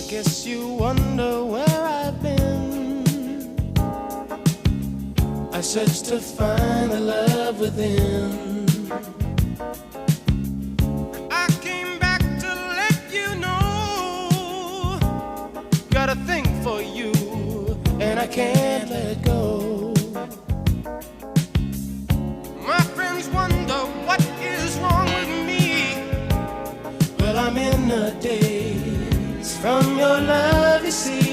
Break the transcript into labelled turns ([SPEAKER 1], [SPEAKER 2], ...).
[SPEAKER 1] Guess you wonder where I've been. I searched to find the love within. I came back to let you know, got a thing for you, and I can't let go. My friends wonder what is wrong with me. Well, I'm in a daze from your love, you see.